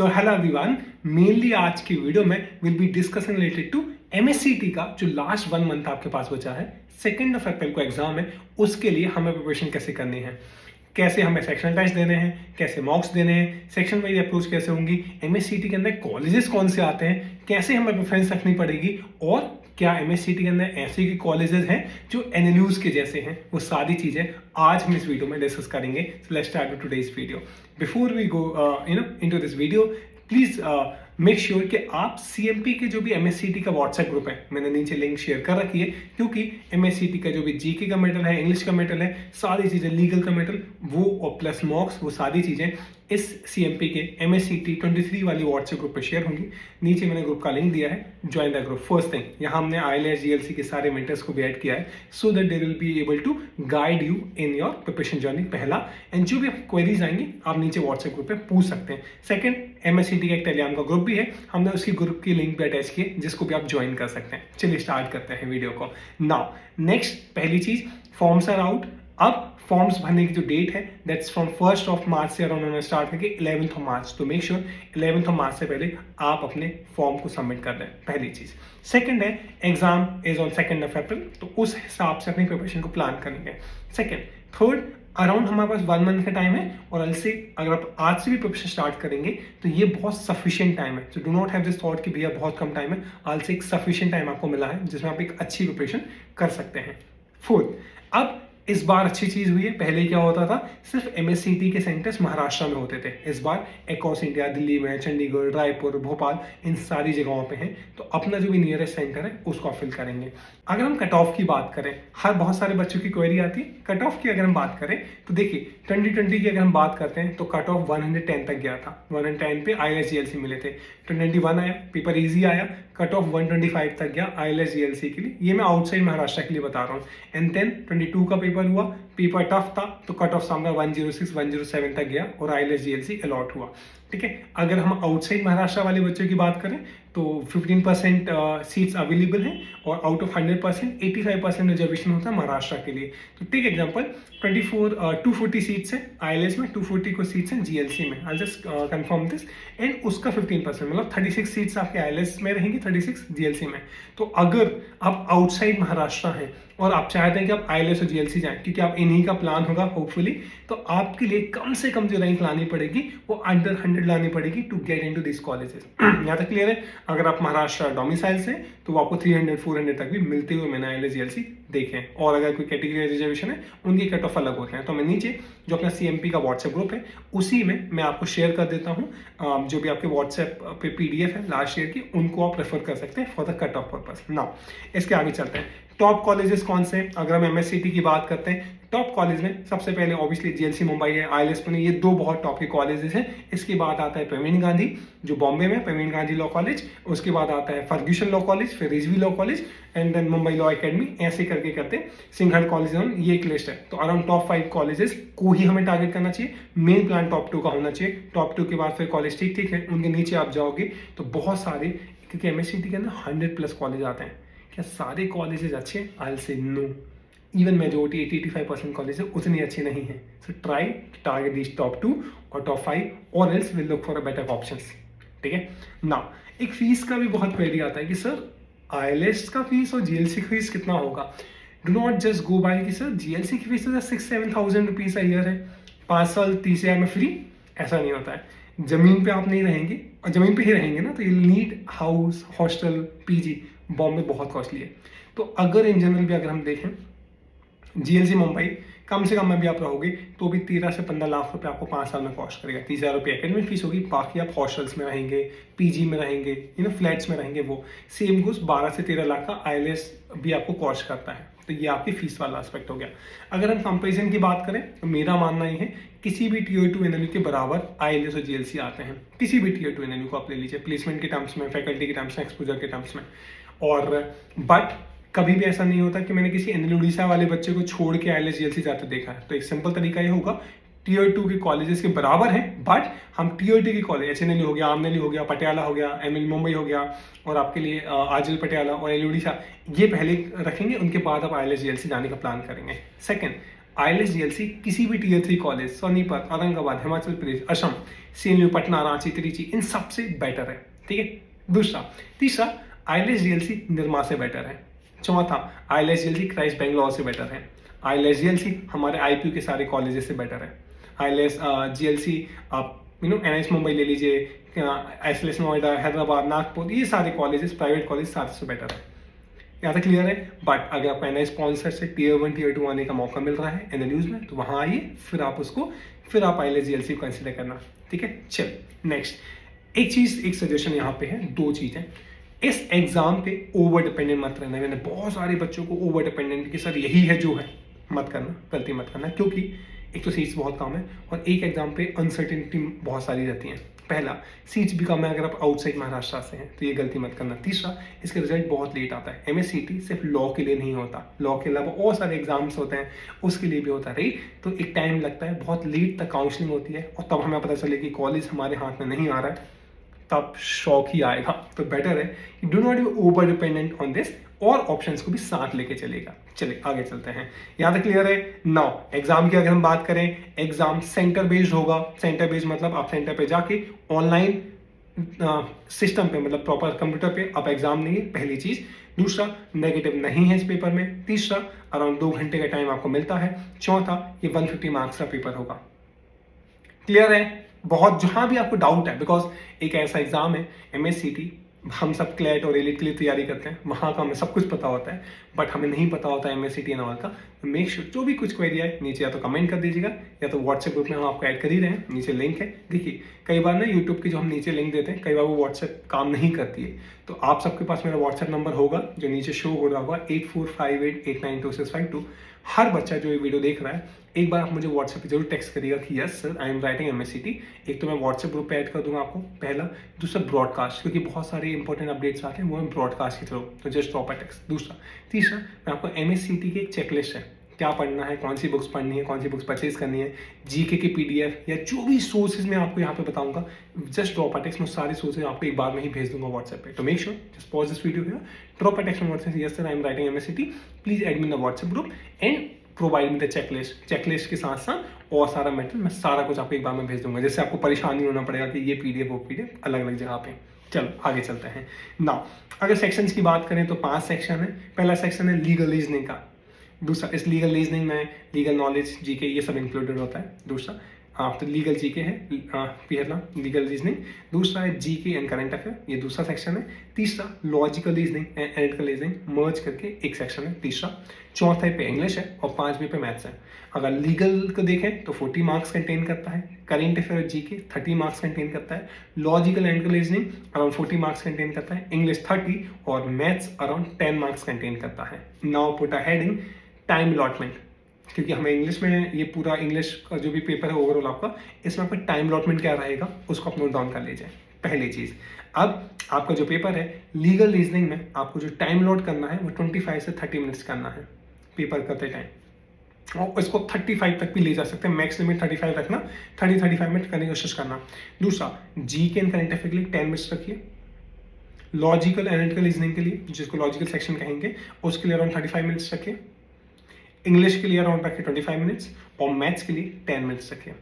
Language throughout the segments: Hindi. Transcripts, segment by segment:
तो हेलो एवरीवन, मेनली आज की वीडियो में will be discussing related to MSCT का जो लास्ट 1 मंथ आपके पास बचा है। 2 अप्रैल को एग्जाम है, उसके लिए हमें प्रिपरेशन कैसे करनी है, कैसे हमें सेक्शनल टेस्ट देने हैं, कैसे मॉक्स देने हैं, सेक्शन वाइज अप्रोच कैसे होंगी, एमएससीटी के अंदर कॉलेजेस कौन से आते हैं, कैसे हमें प्रेफरेंस रखनी पड़ेगी और क्या एमएससीटी के अंदर ऐसे के कॉलेजेस हैं जो एनएलयूज के जैसे हैं। वो सारी चीजें आज हम इस वीडियो में डिस्कस करेंगे। So let's start today's video. Before we go into this video, please make sure कि आप सीएमपी के जो भी एमएससीटी का व्हाट्सएप ग्रुप है, मैंने नीचे लिंक शेयर कर रखी है, क्योंकि एमएससीटी का जो भी जीके का मेटल है, इंग्लिश का मेटल है, सारी चीजें, लीगल का मेटल वो और प्लस मॉक्स, वो सारी चीजें इस सीएमपी के एमएससीटी 23 वाली व्हाट्सएप ग्रुप पे शेयर होंगी। नीचे मैंने ग्रुप का लिंक दिया है, join the group. First thing, यहाँ हमने आईएलटीएस जीएलसी के सारे मेंटर्स को भी ऐड किया है so that they will be able to guide you in your preparation journey, पहला। एंड जो भी क्वेरीज आएंगी आप नीचे व्हाट्सएप ग्रुप पे पूछ सकते हैं। सेकंड, एमएससीटी का एक टेलीग्राम का ग्रुप भी है, हमने उसकी ग्रुप की लिंक भी अटैच की है जिसको भी आप ज्वाइन कर सकते हैं। चलिए स्टार्ट करते हैं वीडियो को। नाउ नेक्स्ट, पहली चीज, फॉर्म्स आर आउट। अब फॉर्म्स भरने की जो डेट है दैट्स फ्रॉम 1 मार्च से अराउंड उन्होंने स्टार्ट करके 11 मार्च। तो मेक श्योर 11 मार्च से पहले आप अपने फॉर्म को सबमिट कर दें, पहली चीज। सेकंड है, एग्जाम इज ऑन 2 अप्रैल, तो उस हिसाब से अपनी प्रिपरेशन को प्लान करेंगे। सेकंड, थर्ड, अराउंड हमारे पास 1 मंथ का टाइम है और अल से अगर आप आज से भी प्रिपरेशन स्टार्ट करेंगे तो ये बहुत सफिशिएंट टाइम है। So do not have this thought कि भैया बहुत कम टाइम है। आज से एक सफिशिएंट टाइम आपको मिला है जिसमें आप एक अच्छी प्रिपरेशन कर सकते हैं। फोर्थ, अब इस बार अच्छी चीज हुई है, पहले क्या होता था, सिर्फ एमएससीटी के सेंटर्स महाराष्ट्र में होते थे। इस बार अक्रॉस इंडिया, दिल्ली में, चंडीगढ़, रायपुर, भोपाल, इन सारी जगहों पे हैं। तो अपना जो भी नियरेस्ट सेंटर है उसको आप फिल करेंगे। अगर हम कट ऑफ की बात करें, हर बहुत सारे बच्चों की क्वेरी आती है कट ऑफ की। अगर हम बात करें तो देखिए 2020 की अगर हम बात करते हैं तो कट ऑफ 110 तक गया था। 110 पे आईएलटीएस जीएलसी मिले थे। 2021 आया, पेपर इजी आया, कट ऑफ 125 तक गया आईएलटीएस जीएलसी के लिए। ये मैं आउटसाइड महाराष्ट्र के लिए बता रहा हूँ। एंड देन 22 का पेपर हुआ, पेपर टफ था तो कट ऑफ सामने 106 107 तक गया और आईएलटीएस जीएलसी अलॉट हुआ। ठीक है, अगर हम आउटसाइड महाराष्ट्र वाले बच्चों की बात करें तो 15% सीट्स अवेलेबल हैं और आउट ऑफ 100% 85% रिजर्वेशन होता है महाराष्ट्र के लिए। तो टेक एग्जांपल, 240 सीट्स हैं आईएलटीएस में, 240 को सीट्स हैं जीएलसी में। I just confirm this. And उसका 15% मतलब 36 सीट्स आपके आईएलटीएस में रहेंगी, 36 जीएलसी में। तो अगर आप आउटसाइड महाराष्ट्र हैं और आप चाहते हैं कि आप आईएलटीएस और जीएलसी जाएं, क्योंकि आप इन्हीं का प्लान होगा होपफुली, तो आपके लिए कम से कम जो रैंक लानी पड़ेगी वो अंडर 100 लानी पड़ेगी to get into this colleges. यहाँ तक क्लियर है? अगर आप महाराष्ट्र डोमिसाइल से तो वो आपको 300 400 तक भी मिलते हुए मैंने आईएलटीएस जीएलसी देखे हैं। और अगर कोई कैटेगरी रिजर्वेशन है उनके कट ऑफ अलग होते हैं। तो मैं नीचे जो अपना सीएमपी का व्हाट्सएप ग्रुप है उसी में मैं आपको शेयर कर देता हूँ जो भी आपके व्हाट्सएप पे पीडीएफ है लास्ट ईयर की, उनको आप रेफर कर सकते हैं for the cut off purpose. Now इसके आगे चलते हैं। टॉप कॉलेजेस कौन से? अगर हम एमएससीटी की बात करते हैं, टॉप कॉलेज में सबसे पहले ऑब्वियसली जीएलसी मुंबई है, आईएलटीएस पुणे, ये दो बहुत टॉप के कॉलेजेस हैं। इसके बाद आता है प्रवीण गांधी जो बॉम्बे में, प्रवीण गांधी लॉ कॉलेज। उसके बाद आता है फर्ग्यूसन लॉ कॉलेज, फिर Rizvi law college, and then Mumbai law academy. ऐसे करके करते सिंघड़ कॉलेज, ये एक लिस्ट है। तो अराउंड टॉप 5 कॉलेजेस को ही हमें टारगेट करना चाहिए। मेन प्लान टॉप 2 का होना चाहिए। टॉप 2 के बाद फिर कॉलेज ठीक ठीक है, उनके नीचे आप जाओगे तो बहुत सारे, क्योंकि एमएससीटी के अंदर 100+ कॉलेज आते हैं। क्या सारे कॉलेजेस अच्छे? I will say no. Even majority 80-85% college उतनी अच्छी नहीं है। So try target this top 2 और टॉप 5 और else will look for a better options. ठीक है ना। एक फीस का भी बहुत क्वेरी आता है कि सर आईएलटीएस का फीस और जीएलसी का फीस कितना होगा। Do not just go by कि सर जीएलसी की फीस तो 6-7,000 रुपीज अ ईयर है, 5 साल 30,000 में फ्री। ऐसा नहीं होता है। जमीन पे आप नहीं रहेंगे, और जमीन पे ही रहेंगे ना तो you need house, hostel, PG. Bombay बहुत कॉस्टली है। तो अगर इन जनरल भी अगर हम देखें, जीएलसी मुंबई कम से कम में भी आप रहोगे तो भी 13 से 15 लाख रुपए आपको 5 साल में कॉस्ट करेगा। 30,000 रुपये एकेडमिक फीस होगी, बाकी आप हॉस्टल्स में रहेंगे, पीजी में रहेंगे, फ्लैट्स में रहेंगे। वो सेम कुछ 12 से 13 लाख का आईएलटीएस भी आपको कॉस्ट करता है। तो ये आपकी फीस वाला एस्पेक्ट हो गया। अगर हम कंपेरिजन की बात करें तो मेरा मानना ही है किसी भी टीयर 2 एनएलयू के बराबर आईएलटीएस और जीएलसी आते हैं। किसी भी टीयर 2 एनएलयू को आप ले लीजिए, प्लेसमेंट के टर्म्स में, फैकल्टी के टर्म्स में, एक्सपोजर के टर्म्स में। और बट कभी भी ऐसा नहीं होता कि मैंने किसी एनएल उड़ीसा वाले बच्चे को छोड़ के आईएलटीएस जीएलसी जाते देखा है। तो एक सिंपल तरीका ये होगा, टीयर 2 के कॉलेजेस के बराबर हैं, बट हम टीयर 2 के कॉलेज, एचएनएल हो गया, आमनेली हो गया, पटियाला हो गया, एमएल मुंबई हो गया, और आपके लिए आजल पटियाला और एनएल उड़ीसा, ये पहले रखेंगे। उनके बाद आप आईएलटीएस जीएलसी जाने का प्लान करेंगे। सेकंड, IELTS GLC किसी भी Tier 3 college, Sonipat, Aurangabad, Himachal Pradesh, Assam, CNU, Patna, Ranchi, Trichy, इन सबसे बेटर है। ठीक है। दूसरा, तीसरा, IELTS GLC निर्मा से बेटर है। चौथा, IELTS GLC क्राइस्ट बेंगलोर से बेटर है। IELTS GLC हमारे IPU के सारे कॉलेजेस से बेटर है। IELTS GLC आप NIS मुंबई ले लीजिए, ISLS नोएडा, हैदराबाद, नागपुर, ये सारे कॉलेजेस, प्राइवेट कॉलेज सारे से बेटर है। यहाँ तक क्लियर है। बट अगर आपको NIS स्पॉन्सर से Tier 1 Tier 2 आने का मौका मिल रहा है इन द न्यूज़ में, तो वहाँ आइए, फिर आप IELTS GLC को कंसिडर करना। ठीक है। चल नेक्स्ट, एक सजेशन यहाँ पे है, दो चीज़ें। इस एग्जाम पे ओवर डिपेंडेंट मत रहना। मैंने बहुत सारे बच्चों को ओवर डिपेंडेंट कि सर यही है जो है, मत करना, गलती मत करना, क्योंकि एक तो सीट्स बहुत कम है और एक एग्जाम पे अनसर्टेनिटी बहुत सारी रहती है। पहला, सीट्स भी कम है अगर आप आउटसाइड महाराष्ट्र से हैं, तो ये गलती मत करना। तीसरा, इसका रिजल्ट बहुत लेट आता है। MSCT सिर्फ लॉ के लिए नहीं होता, लॉ के अलावा और सारे एग्जाम्स होते हैं, उसके लिए भी होता है, राइट। तो एक टाइम लगता है, बहुत लेट तक काउंसलिंग होती है, और तब हमें पता चले कि कॉलेज हमारे हाथ में नहीं आ रहा है, तब शौक ही आएगा। तो बेटर है कि do not be over dependent on this, और ऑप्शंस को भी साथ लेके चलेगा। चलिए आगे चलते हैं। यहाँ तक क्लियर है। नाउ एग्जाम की अगर हम बात करें, एग्जाम सेंटर बेस्ड होगा। सेंटर बेस्ड मतलब आप सेंटर पे जाके ऑनलाइन सिस्टम पे, मतलब प्रॉपर कंप्यूटर पे आप एग्जाम लेंगे, पहली चीज। दूसरा, नेगेटिव नहीं है इस पेपर में। तीसरा, अराउंड 2 घंटे का टाइम आपको मिलता है। चौथा, ये 150 मार्क्स का पेपर होगा। क्लियर है। बहुत जहां भी आपको डाउट है, बिकॉज एक ऐसा एग्जाम है MSCT, हम सब क्लैट और एलिट के लिए तैयारी करते हैं, वहाँ का हमें सब कुछ पता होता है, बट हमें नहीं पता होता है MSCT एंड ऑल का। मेक श्योर जो भी कुछ क्वेरी है नीचे या तो कमेंट कर दीजिएगा, या तो व्हाट्सएप ग्रुप में हम आपको ऐड कर ही रहे हैं, नीचे लिंक है। देखिए कई बार ना यूट्यूब की जो हम नीचे लिंक देते हैं, कई बार वो व्हाट्सएप काम नहीं करती है, तो आप सबके पास मेरा व्हाट्सएप नंबर होगा जो नीचे शो हो रहा होगा, 8458892652। हर बच्चा जो ये वीडियो देख रहा है, एक बार आप मुझे व्हाट्सएप पे जरूर टेक्स्ट करिएगा कि yes sir I am writing MSCT। एक तो मैं व्हाट्सएप ग्रुप पे ऐड कर दूंगा आपको, पहला। दूसरा, ब्रॉडकास्ट, क्योंकि बहुत सारे इंपॉर्टेंट अपडेट्स आते हैं वो हम ब्रॉडकास्ट के थ्रू, तो जस्ट ड्रॉप अ टेक्स्ट। दूसरा, तीसरा, मैं आपको MSCT की एक चेकलिस्ट है, क्या पढ़ना है, कौन सी बुक्स पढ़नी है, कौन सी बुक्स परचेज करनी है, GK की PDF या जो भी सोर्सेज मैं आपको यहाँ पे बताऊंगा, जस्ट ड्रॉप अ टेक्स्ट। मैं सारे सोर्सेज आपको एक बार में ही भेज दूंगा व्हाट्सएप पे। तो make sure just pause this video here, drop a text on WhatsApp, yes sir I am writing MSCT, please add me in the WhatsApp group and provide me the checklist के साथ साथ और सारा मेटेरियल, मैं सारा कुछ आपको एक बार में भेज दूंगा, जिससे आपको परेशान नहीं होना पड़ेगा कि ये PDF वो PDF अलग अलग जगह पे। चलो आगे चलते हैं। नाउ अगर सेक्शंस की बात करें तो 5 सेक्शन है। पहला सेक्शन है लीगल रीजनिंग का। दूसरा, इस लीगल रीजनिंग में लीगल नॉलेज, GK ये सब इंक्लूडेड होता है। दूसरा, तो लीगल GK है, पहला लीगल रीजनिंग। दूसरा है GK एंड करंट अफेयर, ये दूसरा सेक्शन है। तीसरा, logical reasoning and analytical reasoning merge करके एक सेक्शन है, तीसरा। चौथा पे इंग्लिश है और 5वें पे मैथ्स है। अगर लीगल को देखें तो 40 मार्क्स कंटेन करता है, current affair GK 30 marks contain करता है, logical analytical reasoning around 40 marks contain करता है, इंग्लिश 30 और मैथ्स अराउंड 10 मार्क्स कंटेन करता है। Now put a heading time allotment, क्योंकि हमें इंग्लिश में ये पूरा इंग्लिश का जो भी पेपर है ओवरऑल आपका, इसमें आपका टाइम अलॉटमेंट क्या रहेगा उसको आप नोट डाउन कर लीजिए, पहली चीज़। अब आपका जो पेपर है लीगल रीजनिंग में, आपको जो टाइम अलॉट करना है वो 25 से 30 मिनट्स करना है पेपर करते टाइम, और इसको 35 तक भी ले जा सकते हैं, मैक्स लिमिट 35 रखना, 30-35 मिनट करने की कोशिश करना। दूसरा, GK एंड करंट अफेयर के लिए 10 मिनट्स रखिए। लॉजिकल एनालिटिकल रीजनिंग के लिए, जिसको लॉजिकल सेक्शन कहेंगे, उसके लिए अराउंड 35 मिनट्स रखिए। इंग्लिश के लिए अराउंड रखिए 25 मिनट्स और मैथ्स के लिए 10 मिनट्स रखिए।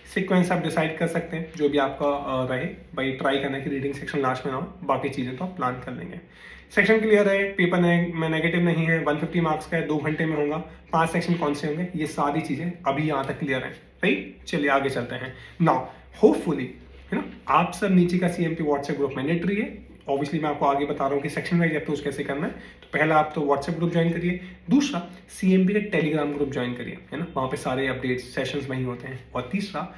सीक्वेंस आप डिसाइड कर सकते हैं जो भी आपका रहे, भाई ट्राई करना है कि रीडिंग सेक्शन लास्ट में ना हो, बाकी चीज़ें तो आप प्लान कर लेंगे। सेक्शन क्लियर है, पेपर में नेगेटिव नहीं है, 150 मार्क्स का है, 2 घंटे में होगा। 5 सेक्शन कौन से होंगे, ये सारी चीज़ें अभी यहाँ तक क्लियर है, राइट। चलिए आगे चलते हैं। नाउ होपफुली है ना, आप सब नीचे का CMP व्हाट्सएप ग्रुप मैंडेटरी है। ऑब्वियसली मैं आपको आगे बता रहा हूँ कि सेक्शन वाइज अप्रोच कैसे करना है। तो पहला आप तो व्हाट्सएप ग्रुप ज्वाइन करिए। दूसरा, CMP का टेलीग्राम ग्रुप ज्वाइन करिए, है ना, वहाँ पे सारे अपडेट्स सेशंस वहीं होते हैं। और तीसरा,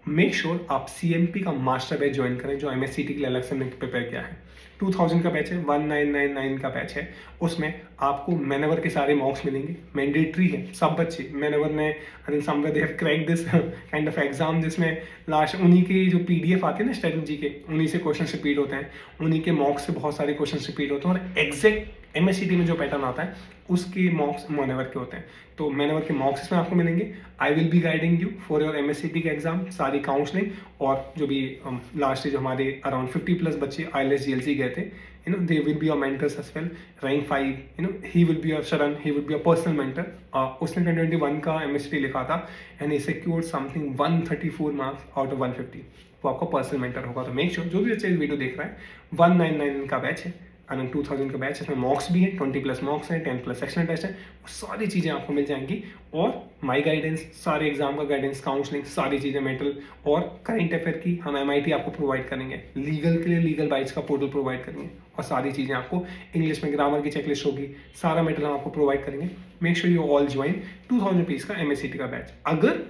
मेक श्योर आप CMP का मास्टर बैच ज्वाइन करें जो MSCT के लिए अलग से मैंने प्रिपेयर किया है। 2000 का बैच है, 1999 का बैच है। उसमें आपको मैनवर के सारे मॉक्स मिलेंगे, मैंडेटरी है। सब बच्चे मैनवर में, I think somewhere they have cracked this kind of exam, जिसमें लास्ट उन्हीं की जो PDF आती है ना स्ट्रेटजी के, उन्हीं से क्वेश्चन रिपीट होते हैं, उन्हीं के मॉक्स से बहुत सारे क्वेश्चन रिपीट होते हैं और एग्जैक्ट MSCT में जो पैटर्न आता है उसके मॉक्स मैनेवर के होते हैं, तो मैनेवर के मॉक्स इसमें आपको मिलेंगे। I will be guiding you for your MSCT के एग्जाम, सारी काउंसलिंग, और जो भी लास्ट जो हमारे अराउंड 50+ बच्चे IELTS GLC गए थे, they will be your mentors as well. Rank 5, he will be your Sharan, he will be your personal mentor. उसने 2021 का MSCT लिखा था and he secured something 134 marks out of 150. वो आपका पर्सनल मेंटर होगा। तो मेक श्योर जो भी बच्चे इस वीडियो देख रहा है, 199 का बैच है, अराउंड 2000 का बैच, इसमें मॉक्स भी है, 20+ मॉक्स हैं, 10+ सेक्शनल टेस्ट है, वो सारी चीज़ें आपको मिल जाएंगी। और माई गाइडेंस, सारे एग्जाम का गाइडेंस, काउंसलिंग, सारी चीज़ें मेटल और करंट अफेयर की हम MIT आपको प्रोवाइड करेंगे। लीगल के लिए लीगल बाइट्स का पोर्टल प्रोवाइड करेंगे, और सारी चीज़ें आपको इंग्लिश में ग्रामर की चेकलिस्ट होगी, सारा मेटल हम आपको प्रोवाइड करेंगे। Make sure you all join 2000 rupees का MSCT का बैच। अगर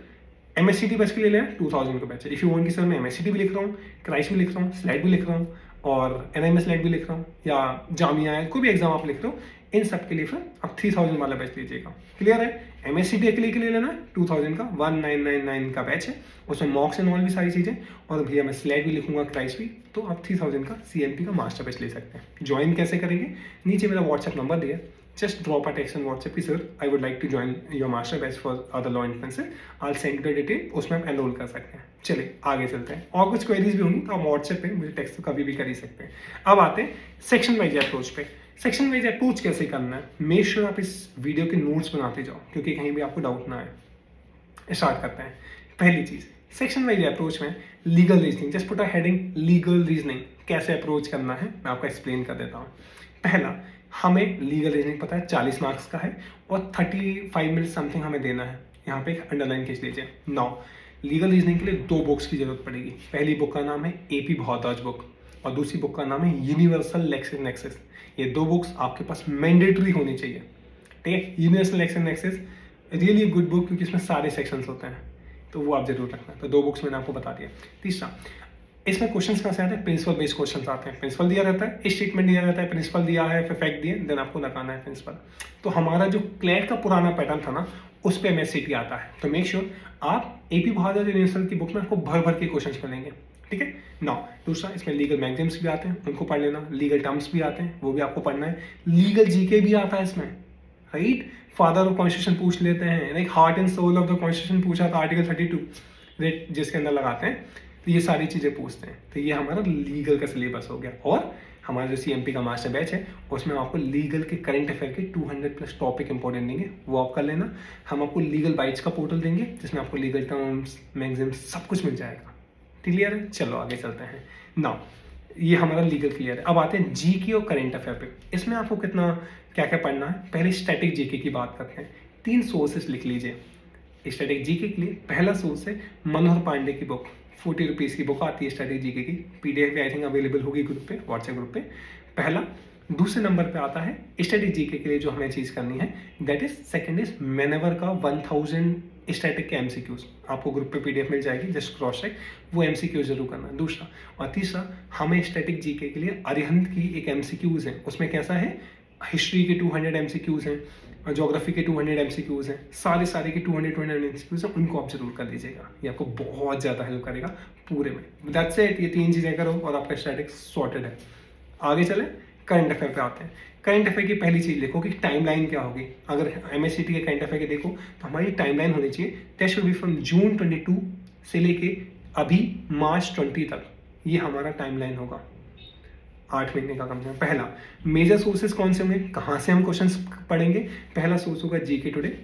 MSCT बैच के लिए लेना 2000 का बैच है। इफ़ यू वांट कि सर मैं MSCT भी लिख रहा हूँ, क्राइस्ट भी लिख रहा हूँ, स्लाइड भी लिख रहा हूँ, और NIMS स्लाइड भी लिख रहा हूँ, या जामिया है, कोई भी एग्जाम आप लिख रहे हो, इन सब के लिए फिर आप 3000 वाला बैच लीजिएगा। क्लियर है? MSCT के लिए लेना है 2000 का 1999 का बैच है, उसमें मॉक्स एंड ऑल भी सारी चीज़ें, और भैया मैं स्लाइड भी लिखूंगा, क्राइस्ट भी, तो आप 3000 का CMP का मास्टर बैच ले सकते हैं। ज्वाइन कैसे करेंगे? नीचे मेरा व्हाट्सएप नंबर दिया, just drop a text on WhatsApp कि sir I would like to join your master batch for other law influencer, I'll send you the detail, उसमें आप एनरोल कर सकते हैं। चलिए आगे चलते हैं, और कुछ क्वेरीज भी होंगी तो आप व्हाट्सएप पे मुझे टेक्स्ट तो कभी भी कर ही सकते हैं। अब आते हैं सेक्शन वाइज अप्रोच पे। सेक्शन वाइज अप्रोच कैसे करना है, मेक श्योर आप इस वीडियो के नोट्स बनाते जाओ, क्योंकि कहीं भी आपको डाउट ना आए। स्टार्ट करते हैं। पहली चीज़, सेक्शन वाइज अप्रोच में legal reasoning, just put a heading legal reasoning, कैसे अप्रोच करना है मैं आपको एक्सप्लेन कर देता हूँ। पहला, हमें लीगल रीजनिंग पता है 40 मार्क्स का है, और 35 मिनट समथिंग हमें देना है। यहाँ पे एक अंडरलाइन खींच लीजिए। नाउ लीगल रीजनिंग के लिए 2 बुक्स की जरूरत पड़ेगी। पहली बुक का नाम है AP भारद्वाज बुक, और दूसरी बुक का नाम है यूनिवर्सल लेक्सिस। ये 2 बुक्स आपके पास मैंडेटरी होनी चाहिए, ठीक है। Universal Lexus really good book, क्योंकि इसमें सारे सेक्शंस होते हैं, तो वो आप जरूर रखना। तो 2 बुक्स मैंने आपको बता दिया। तीसरा, इसमें क्वेश्चंस कहाँ से आते हैं? प्रिंसिपल बेस्ड क्वेश्चंस आते हैं। प्रिंसिपल दिया रहता है, स्टेटमेंट दिया रहता है, प्रिंसिपल दिया है, फिर फैक्ट दिए, देन आपको लगाना है प्रिंसिपल। तो हमारा जो क्लैट का पुराना पैटर्न था ना, उस पर MSCT आता है। तो मेक श्योर आप AP भारद्वाज यूनिवर्सल की बुक में आपको भर भर के क्वेश्चंस मिलेंगे, ठीक है ना। दूसरा, इसमें लीगल मैगजीन्स भी आते हैं, उनको पढ़ लेना। लीगल टर्म्स भी आते हैं, वो भी आपको पढ़ना है। लीगल GK भी आता है इसमें, राइट। फादर ऑफ कॉन्स्टिट्यूशन पूछ लेते हैं, like heart and soul of the constitution पूछा था, आर्टिकल 32 जिसके अंदर लगाते हैं, तो ये सारी चीज़ें पूछते हैं। तो ये हमारा लीगल का सिलेबस हो गया। और हमारा जो CMP का मास्टर बैच है, उसमें आपको लीगल के करंट अफेयर के 200+ टॉपिक इंपॉर्टेंट देंगे, वो आप कर लेना। हम आपको लीगल बाइट्स का पोर्टल देंगे, जिसमें आपको लीगल टर्म्स, मैगजीन्स, सब कुछ मिल जाएगा। क्लियर है? चलो आगे चलते हैं। नाउ ये हमारा लीगल क्लियर है। अब आते हैं GK और करंट अफेयर पे। इसमें आपको कितना क्या क्या पढ़ना है? पहले स्टैटिक GK की बात करते हैं। 3 सोर्सेस लिख लीजिए स्टैटिक GK के लिए। पहला सोर्स है मनोहर पांडे की बुक, 40 रुपीज़ की बुक आती है स्टैटिक GK की, PDF आई थिंक अवेलेबल होगी ग्रुप पे, व्हाट्सएप ग्रुप पे। पहला। दूसरे नंबर पे आता है स्टैटिक GK के लिए जो हमें चीज़ करनी है, that is second is manoeuvre का 1000 स्टैटिक के MCQs आपको ग्रुप पे PDF मिल जाएगी, जस्ट क्रॉस चेक, वो MCQs जरूर करना है। दूसरा और तीसरा, हमें स्टैटिक GK के लिए अरिहंत की एक MCQs है, उसमें कैसा है, हिस्ट्री के 200 MCQs हैं, और ज्योग्राफी के 200 MCQs हैं, सारे के 200 MCQs हैं, उनको आप जरूर कर लीजिएगा। ये आपको बहुत ज़्यादा हेल्प करेगा पूरे में। दैट्स इट, ये 3 चीज़ें करो और आपका स्टैटिक्स सॉर्टेड है। आगे चले, करंट अफेयर पे आते हैं। करंट अफेयर की पहली चीज़ देखो कि टाइमलाइन क्या होगी। अगर MSCT के करंट अफेयर के देखो तो हमारी टाइमलाइन होनी चाहिए, that should be from June 22 से लेके अभी मार्च 20 तक, ये हमारा टाइमलाइन होगा। 8 महीने का कम से कम। पहला, मेजर सोर्सेज कौन से होंगे, कहाँ से हम क्वेश्चंस पढ़ेंगे? पहला सोर्स होगा GK टुडे,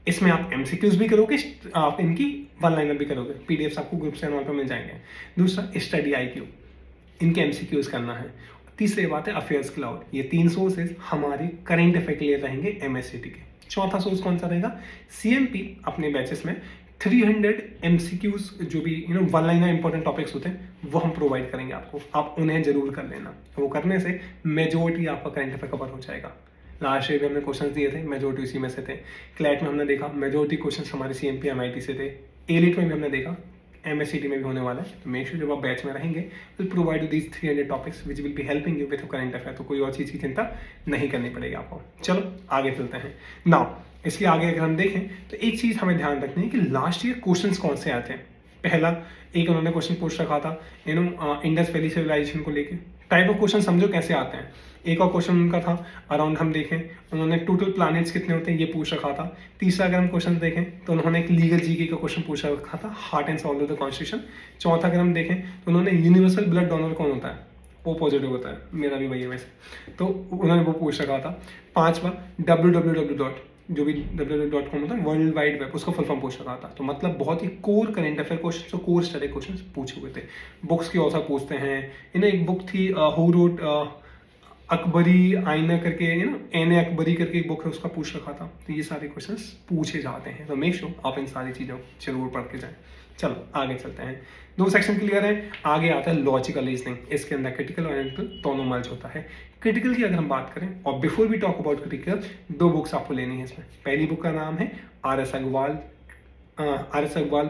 इसमें आप MCQs भी करोगे, आप इनकी 1 लाइनर भी करोगे, PDFs आपको ग्रुप से वहाँ पर मिल जाएंगे। दूसरा, स्टडी IQ, इनके MCQs करना है। तीसरी बात है अफेयर्स क्लाउड। ये 3 सोर्सेज हमारे करंट अफेयर के लिए रहेंगे MSCT के। चौथा सोर्स कौन सा रहेगा? CMP अपने बैचेस में 300 MCQs जो भी 1 लाइनर इंपॉर्टेंट टॉपिक्स होते हैं, वो हम प्रोवाइड करेंगे आपको, आप उन्हें जरूर कर लेना। वो करने से मेजोरिटी आपका करंट अफेयर कवर हो जाएगा। लास्ट ईयर में हमने क्वेश्चंस दिए थे, मेजोरिटी उसी में से थे। क्लैट में हमने देखा मेजोरिटी क्वेश्चंस हमारे CMP MIT से थे। एलिट में भी हमने देखा, MSCT में भी होने वाला है। तो मेक श्योर जब आप बैच में रहेंगे will provide you these 300 topics which will be helping you with current affair. तो कोई और चीज़ की चिंता नहीं करनी पड़ेगी आपको। चलो आगे चलते हैं। नाउ इसके आगे अगर हम देखें तो एक चीज़ हमें ध्यान रखनी है कि लास्ट ईयर क्वेश्चंस कौन से आते हैं। पहला, एक उन्होंने क्वेश्चन पूछ रखा था इंडस वैली सिविलाइजेशन को लेके। टाइप ऑफ क्वेश्चन समझो कैसे आते हैं। एक और क्वेश्चन उनका था अराउंड, हम देखें उन्होंने टोटल प्लैनेट्स कितने होते हैं ये पूछ रखा था। तीसरा अगर हम क्वेश्चन देखें तो उन्होंने एक लीगल जीके का क्वेश्चन पूछ रखा था, heart and soul of the constitution. चौथा अगर हम देखें तो उन्होंने यूनिवर्सल ब्लड डोनर कौन होता है, ओ पॉजिटिव होता है, मेरा भी वही है वैसे, तो उन्होंने वो पूछ रखा था। पांचवा www. जो भी www.com होता है वर्ल्ड वाइड वेब, उसको फुल फॉर्म पूछ रखा था। तो मतलब बहुत ही core current affair question, core study question पूछे हुए थे। बुक्स के ऑथर पूछते हैं, इन्हें एक बुक थी हु रोट अकबरी आईना करके, एन अकबरी करके एक बुक है, उसका पूछ रखा था। तो ये सारे क्वेश्चंस पूछे जाते हैं, तो मेक श्योर आप इन सारी चीज़ों जरूर पढ़ के जाएं। चलो आगे चलते हैं, 2 सेक्शन क्लियर है। आगे आता है लॉजिकल रीजनिंग, इसके अंदर क्रिटिकल और एनालिटिकल दोनों मर्ज होता है। क्रिटिकल की अगर हम बात करें, और before we talk about critical, 2 books आपको लेनी है इसमें। पहली बुक का नाम है R.S. Agarwal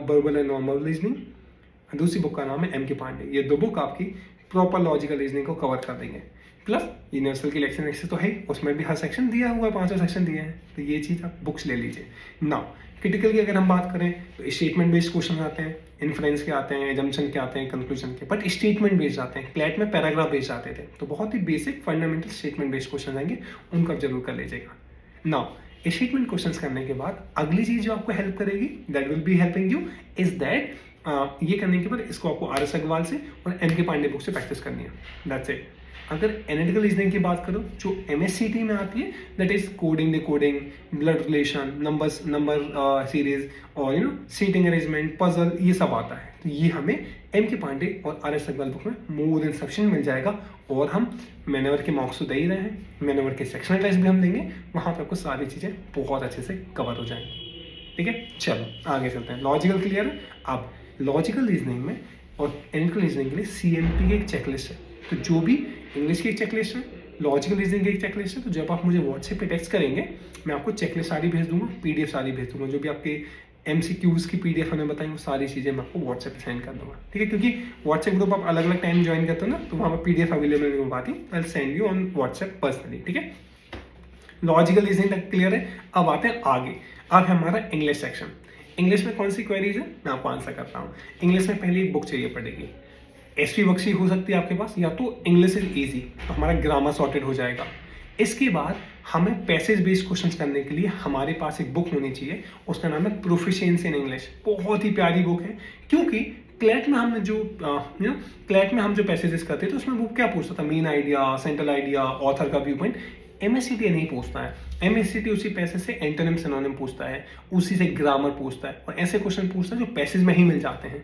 verbal and normal reasoning, दूसरी बुक का नाम है M.K. पांडे। ये 2 बुक आपकी प्रॉपर लॉजिकल रीजनिंग को कवर कर देंगे। प्लस यूनिवर्सल की लेक्चर एक्सेस तो है, उसमें भी हर सेक्शन दिया हुआ है, 5 सेक्शन दिए हैं, तो ये चीज़ आप बुक्स ले लीजिए। नाउ क्रिटिकल की अगर हम बात करें तो स्टेटमेंट बेस्ड क्वेश्चन आते हैं, इन्फ्रेंस के आते हैं, एजम्पशन के आते हैं, कंक्लूजन के, बट स्टेटमेंट बेस्ड आते हैं। क्लैट में पैराग्राफ बेस्ड आते थे, तो बहुत ही basic fundamental statement based question आएंगे, उनको आप जरूर कर लीजिएगा। नाउ स्टेटमेंट क्वेश्चन करने के बाद अगली चीज जो आपको हेल्प करेगी, that will be helping you, is that ये करने के बाद इसको आपको R.S. अग्रवाल से और M.K. पांडे बुक से प्रैक्टिस करनी है, दैट्स इट। अगर एनालिटिकल रीजनिंग की बात करो जो MSCT में आती है, that is coding, decoding, blood relation, number series और सीटिंग अरेंजमेंट, पजल, ये सब आता है। तो ये हमें M.K. पांडे और R.S. अग्रवाल बुक में मोर देन सफिशिएंट मिल जाएगा। और हम मैनेवर के मार्क्स तो दे ही रहे हैं, मैनेवर के सेक्शनल टेस्ट भी हम देंगे, वहाँ पर आपको सारी चीज़ें बहुत अच्छे से कवर हो जाएंगी। ठीक है, चलो आगे चलते हैं। लॉजिकल क्लियर है। अब लॉजिकल रीजनिंग में और एनालिटिकल रीजनिंग के लिए CMP की एक चेकलिस्ट है। तो जो भी इंग्लिश की एक चेकलिस्ट है, लॉजिकल रीजनिंग की एक चेकलिस्ट है, तो जब आप मुझे व्हाट्सएप पे टेक्स्ट करेंगे, मैं आपको चेकलिस्ट सारी भेज दूंगा, PDF सारी भेज दूंगा, जो भी आपके MCQs की PDF हमें बताएंगे, सारी चीज़ें मैं आपको व्हाट्सएप पे सेंड कर दूंगा। ठीक है, क्योंकि व्हाट्सएप ग्रुप आप अलग अलग टाइम ज्वाइन करते हो ना, तो वहाँ पर PDF अवेलेबल नहीं हो पाती, I will send you on WhatsApp personally. ठीक है, लॉजिकल रीजनिंग तक क्लियर है। अब आते हैं आगे, अब है हमारा इंग्लिश सेक्शन। इंग्लिश में कौन सी क्वेरीज है मैं आपको आंसर करता हूँ। इंग्लिश में पहले एक बुक चाहिए पड़ेगी, SV बख्शी हो सकती है आपके पास, या तो इंग्लिश इज इजी, तो हमारा ग्रामर सॉर्टेड हो जाएगा। इसके बाद हमें पैसेज बेस्ड क्वेश्चंस करने के लिए हमारे पास एक बुक होनी चाहिए, उसका नाम है प्रोफिशिएंसी इन इंग्लिश। बहुत ही प्यारी बुक है, क्योंकि क्लैट में हमने जो क्लैट में हम जो पैसेजेस करते थे, तो उसमें वो क्या पूछता था, main idea, central idea, author का व्यू पॉइंट। MSCT नहीं पूछता है, MSCT उसी पैसेज से एंटोनिम सिनोनिम पूछता है, उसी से ग्रामर पूछता है, और ऐसे क्वेश्चन पूछता है जो पैसेज में ही मिल जाते हैं।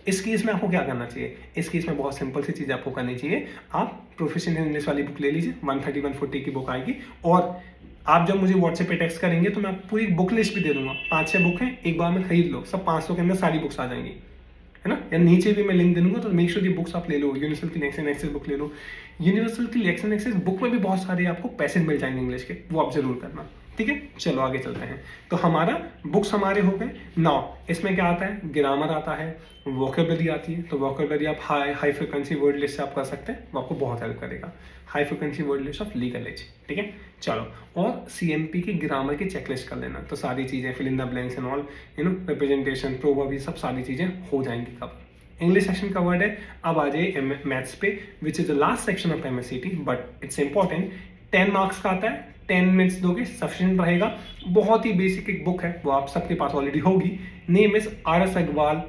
इस केस में आपको क्या करना चाहिए, इस केस में बहुत सिंपल सी चीज़ आपको करनी चाहिए। आप प्रोफेशनल इंग्लिश वाली बुक ले लीजिए, 130-140 की बुक आएगी, और आप जब मुझे व्हाट्सएप पे टेक्स्ट करेंगे तो मैं आपको पूरी बुक लिस्ट भी दे दूंगा। 5-6 बुक हैं, एक बार में खरीद लो, सब 500 के अंदर सारी बुक्स आ जाएंगी, है ना। या नीचे भी मैं लिंक दे दूंगा, तो मेक श्योर ये बुक्स आप ले लो। यूनिवर्सल की लेक्चर एक्सेस बुक ले लो, यूनिवर्सल की लेक्चर एक्सेस बुक में भी बहुत सारे आपको पैसेज मिल जाएंगे इंग्लिश के, वो आप जरूर करना। ठीक है, चलो आगे चलते हैं। तो हमारा बुक्स हमारे हो गए। नाउ इसमें क्या आता है, ग्रामर आता है, वोकेबलरी आती है। तो वोकेबलरी आप हाई फ्रिक्वेंसी वर्ड लिस्ट से आप कर सकते हैं, वो आपको बहुत हेल्प करेगा। High frequency word list of legal edge, ठीक है। चलो, और CMP की ग्रामर की चेकलिस्ट कर लेना, तो सारी चीज़ें fill in the blanks and all, representation, proverb, ये सब सारी चीज़ें हो जाएंगी कवर। इंग्लिश सेक्शन कवर्ड है। अब आ जाइए मैथ्स पे, which is the last section of MSCT, but it's important. 10 marks का आता है, 10 मिनट्स दोगे सफिशिएंट रहेगा। बहुत ही बेसिक एक बुक है, वो आप सबके पास ऑलरेडी होगी। Name is R.S. Agarwal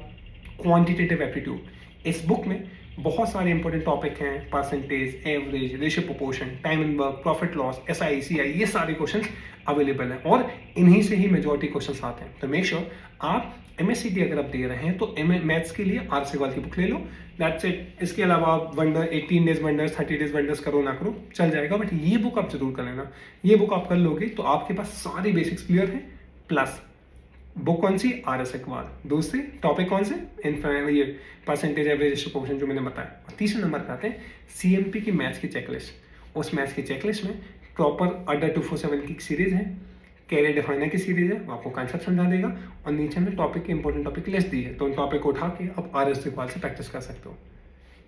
quantitative aptitude. इस बुक में बहुत सारे इंपॉर्टेंट टॉपिक हैं, percentage, average, ratio proportion, time and work, profit loss, SI, CI, ये सारे क्वेश्चंस अवेलेबल हैं, और इन्हीं से ही मेजॉरिटी क्वेश्चंस आते हैं। तो मेक श्योर आप MSCT अगर आप दे रहे हैं तो मैथ्स के लिए R.S. अग्रवाल की बुक ले लो, दैट्स इट। इसके अलावा आप wonder 18 days wonders, 30 days wonders करो ना करो चल जाएगा, बट ये बुक आप जरूर कर लेना। ये बुक आप कर लोगे तो आपके पास सारी बेसिक्स क्लियर है। प्लस बुक कौन सी, R.S. अग्रवाल। दूसरे टॉपिक कौन से, ये परसेंटेज, एवरेज, रेशियो प्रोपोर्शन जो मैंने बताया। और तीसरे नंबर पे आते हैं CMP की मैथ्स की चेकलिस्ट। उस मैथ्स की चेकलिस्ट में प्रॉपर अड्डा 247 की सीरीज है, कैरियर डिफाइनर की सीरीज है, आपको कॉन्सेप्ट समझा देगा, और नीचे में टॉपिक के इंपॉर्टेंट टॉपिक लिस्ट दी है, तो उन टॉपिक को उठा के आप R.S. अग्रवाल से प्रैक्टिस कर सकते हो।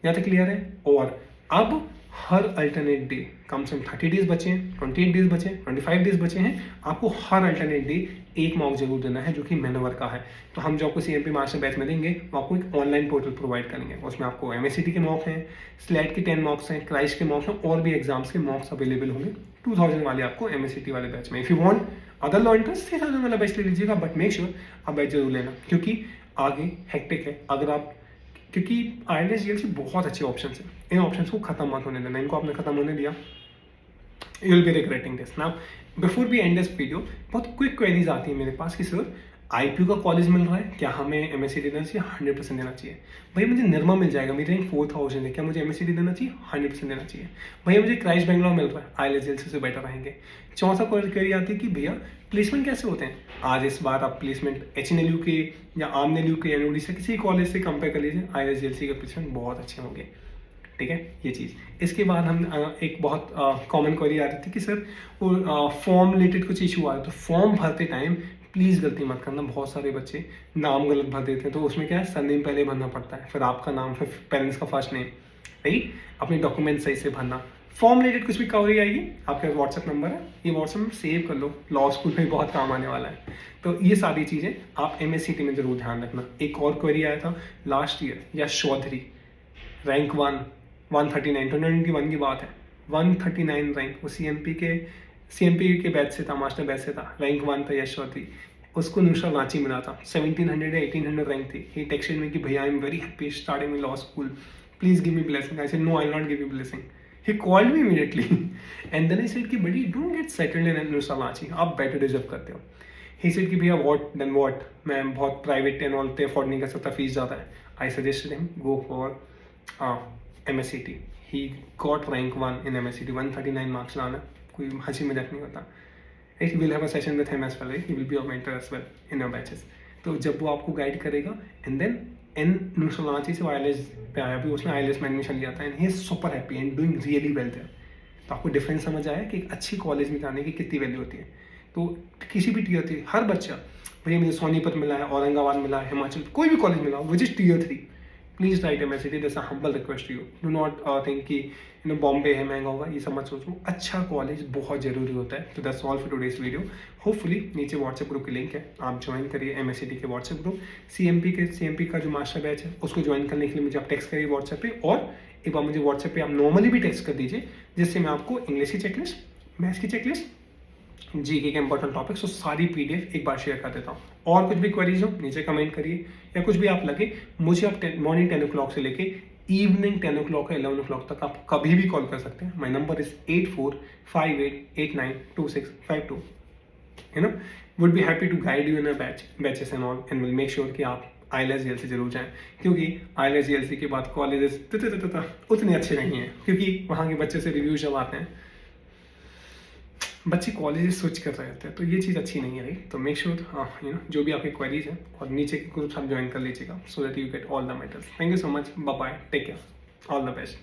यहाँ तक क्लियर है। और अब हर अल्टरनेट डे कम से कम 30 डेज बचे हैं, 28 डेज बचे हैं, 25 डेज बचे हैं, आपको हर अल्टरनेट डे एक मॉक जरूर देना है जो कि मैनवर का है। तो हम जो आपको CMP मास्टर बैच में देंगे वो आपको एक ऑनलाइन पोर्टल प्रोवाइड करेंगे, उसमें आपको MSCT के मॉक हैं, स्लेट के 10 मॉक्स हैं, क्राइस्ट के मॉक्स हैं, और भी एग्जाम्स के मॉक्स अवेलेबल होंगे 2000 वाले आपको MSCT वाले बैच में। If you want other law interest 3000 वाला बैच ले लीजिएगा, बट मेक श्योर आप बैच जरूर लेना, क्योंकि आगे हेक्टिक है। अगर आप, क्योंकि IELTS GLC बहुत अच्छे ऑप्शन हैं, इन ऑप्शंस को खत्म मत होने देना, इनको आपने खत्म होने दिया you will be regretting this. Now before we end this video, बहुत क्विक क्वेरीज आती है मेरे पास कि सर IPU का कॉलेज मिल रहा है, क्या हमें MSCT देना चाहिए? 100% देना चाहिए। भैया मुझे निर्मा मिल जाएगा, मेरी रैंक 4000 है, क्या मुझे MSCT देना चाहिए? 100% देना चाहिए। भैया मुझे क्राइस्ट बेंगलोर मिल रहा है, IELTS GLC से बेटर रहेंगे। चौथा क्वेरी आती है कि भैया प्लेसमेंट कैसे होते हैं? आज इस बार आप प्लेसमेंट HNLU के या AMNLU के NOD से किसी कॉलेज से कंपेयर कर लीजिए, IELTS GLC के प्लेसमेंट बहुत अच्छे होंगे। ठीक है, ये चीज़। इसके बाद हम एक बहुत कॉमन क्वेरी आ रही थी कि सर वो फॉर्म रिलेटेड कुछ इशू आ रहा है, तो फॉर्म भरते टाइम प्लीज़ गलती मत करना। बहुत सारे बच्चे नाम गलत भर देते हैं, तो उसमें क्या है, सरनेम पहले भरना पड़ता है, फिर आपका नाम, फिर पेरेंट्स का फर्स्ट नेम, राइट। अपने डॉक्यूमेंट सही से भरना। फॉर्म रिलेटेड कुछ भी क्वेरी आएगी, आपके पास व्हाट्सएप नंबर है, ये व्हाट्सएप में सेव कर लो, लॉ स्कूल में बहुत काम आने वाला है। तो ये सारी चीज़ें आप MSCT में ज़रूर ध्यान रखना। एक और क्वेरी आया था लास्ट ईयर, यश चौधरी, रैंक 139, 2021 की बात है, 139 रैंक, वो CMP के बैच से था, मास्टर बैच से था, रैंक 1 था यश चौधरी। उसको नुसरत रांची मिला था, 1700 या 1800 रैंक थी। ही टेक्स्टेड मी कि भैया I am very happy starting in law school, please give me blessing. I said no, I will not give you blessing. He called me immediately and then I said कि buddy don't get settled in नुसरत रांची, आप बेटर डिजर्व करते हो। ही सेड कि भैया व्हाट देन व्हाट, मैं बहुत प्राइवेट एंड ऑल अफोर्ड नहीं कर सकता, फीस ज़्यादा है। I suggested him go for MSCT. He got rank 1 in MSCT, 139 marks लाना, कोई हंसी मजाक नहीं होता। Right? We'll have a session with him as well, right? He will be our mentor as well in our batches. तो जब वो आपको गाइड करेगा, and then नुसरत रांची से IELTS पे आया, भी उसने IELTS में एडमिशन लिया था, and he is super happy and doing really well there. तो आपको डिफरेंस समझ आया कि एक अच्छी कॉलेज में जाने की कितनी वैल्यू होती है। तो किसी भी टियर 3, हर बच्चा, भैया मुझे सोनीपत मिला है, औरंगाबाद मिला है, हिमाचल, कोई भी कॉलेज मिला, which is tier 3, please write MSCT। That's a humble request to you. Do not think कि बॉम्बे है, महंगा होगा, ये सब मत सोचो। अच्छा कॉलेज बहुत जरूरी होता है। तो that's all for today's video. Hopefully नीचे व्हाट्सएप ग्रुप की लिंक है, आप ज्वाइन करिए MSCT के व्हाट्सएप ग्रुप। CMP का जो मास्टर बैच है उसको ज्वाइन करने के लिए मुझे आप टेक्स्ट करिए व्हाट्सएप पे, और एक बार मुझे व्हाट्सएप पे आप नॉर्मली भी टेक्स्ट कर दीजिए, जिससे मैं आपको इंग्लिश की चेकलिस्ट, मैथ्स की चेकलिस्ट, GK के इंपॉर्टेंट टॉपिक्स और सारी PDF एक बार शेयर कर देता हूँ। और कुछ भी क्वेरीज हो नीचे कमेंट करिए, या कुछ भी आप लगे मुझे, आप मॉर्निंग 10 o'clock से लेके इवनिंग 10 o'clock या 11 o'clock तक आप कभी भी कॉल कर सकते हैं। My number is 8458892652। Would be happy to guide you in a batches and all, and will make sure कि आप IELTS GLC जरूर जाएं, क्योंकि IELTS GLC के बाद कॉलेजेस उतने अच्छे नहीं हैं, क्योंकि वहाँ के बच्चे से रिव्यू जब आते हैं, बच्चे कॉलेजेस स्विच कर रहे होते हैं, तो ये चीज़ अच्छी नहीं है, राइट। तो मेक श्योर जो भी आपके क्वेरीज हैं, और नीचे के ग्रुप्स आप ज्वाइन कर लीजिएगा, so that you get all the matters. Thank you so much, bye bye, take care, all the best.